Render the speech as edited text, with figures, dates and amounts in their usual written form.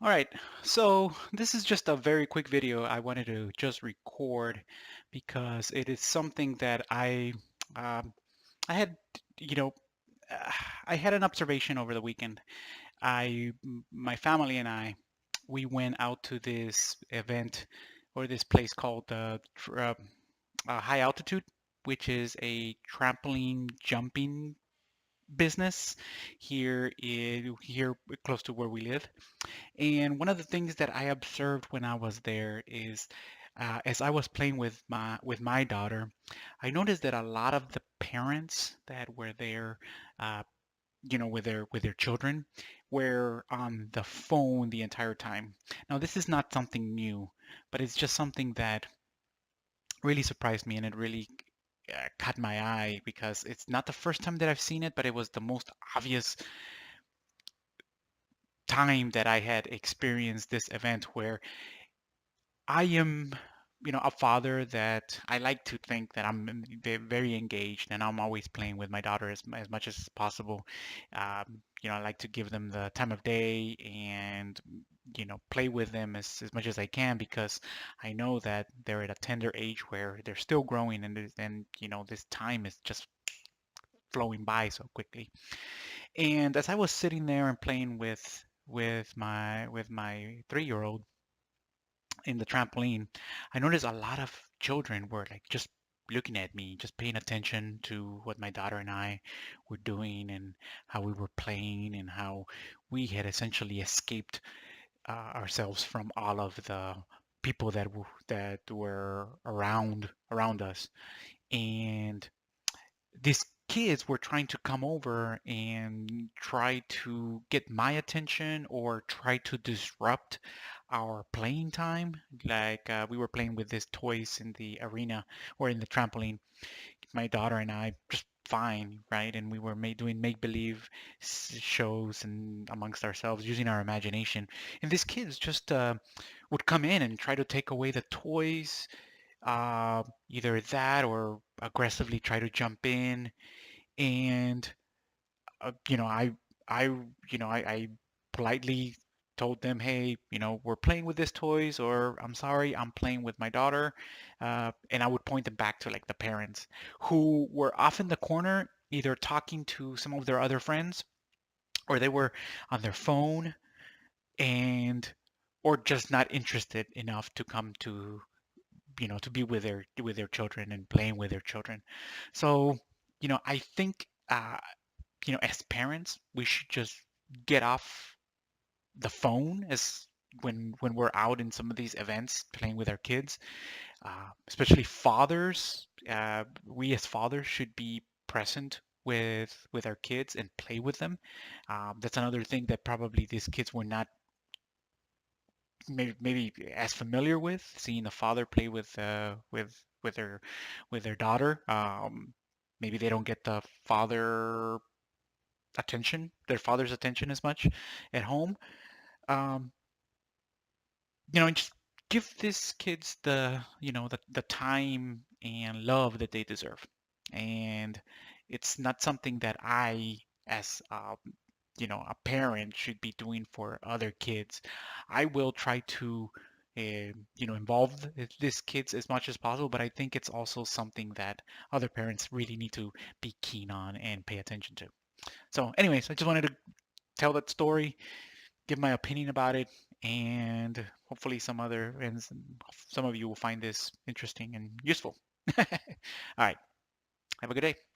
All right, so this is just a very quick video I wanted to just record because it is something that um, I had, you know, uh, I had an observation over the weekend. My family and I, we went out to this event or this place called High Altitude, which is a trampoline jumping business here close to where we live. And one of the things that I observed when I was there is, as I was playing with my daughter, I noticed that a lot of the parents that were there, uh, with their children, were on the phone the entire time. Now, this is not something new, but it's just something that really surprised me, and it really caught my eye because it's not the first time that I've seen it, but it was the most obvious time that I had experienced this event where I am, a father that I like to think that I'm very engaged and I'm always playing with my daughter as much as possible. I like to give them the time of day and, play with them as much as I can because I know that they're at a tender age where they're still growing and this time is just flowing by so quickly. And as I was sitting there and playing with my 3-year-old in the trampoline, I noticed a lot of children were like just looking at me, just paying attention to what my daughter and I were doing and how we were playing and how we had essentially escaped ourselves from all of the people that were around us. And these kids were trying to come over and try to get my attention or try to disrupt our playing time. Like we were playing with these toys in the arena or in the trampoline, my daughter and I just fine, right? And we were doing make-believe shows and amongst ourselves using our imagination. And these kids just would come in and try to take away the toys, either that or aggressively try to jump in and uh, you know, I, I politely told them, hey, we're playing with these toys, or I'm sorry, I'm playing with my daughter, and I would point them back to like the parents who were off in the corner, either talking to some of their other friends, or they were on their phone, and or just not interested enough to come to be with their children and playing with their children. So, I think as parents, we should just get off the phone as when we're out in some of these events playing with our kids, especially fathers. We as fathers should be present with our kids and play with them. That's another thing that probably these kids were not maybe as familiar with, seeing a father play with their daughter. Maybe they don't get their father's attention as much at home. Um, and just give these kids the time and love that they deserve. And it's not something that I, as a parent, should be doing for other kids. I will try to involve these kids as much as possible, but I think it's also something that other parents really need to be keen on and pay attention to. So, anyways, I just wanted to tell that story, give my opinion about it, and hopefully some of you will find this interesting and useful. All right. Have a good day.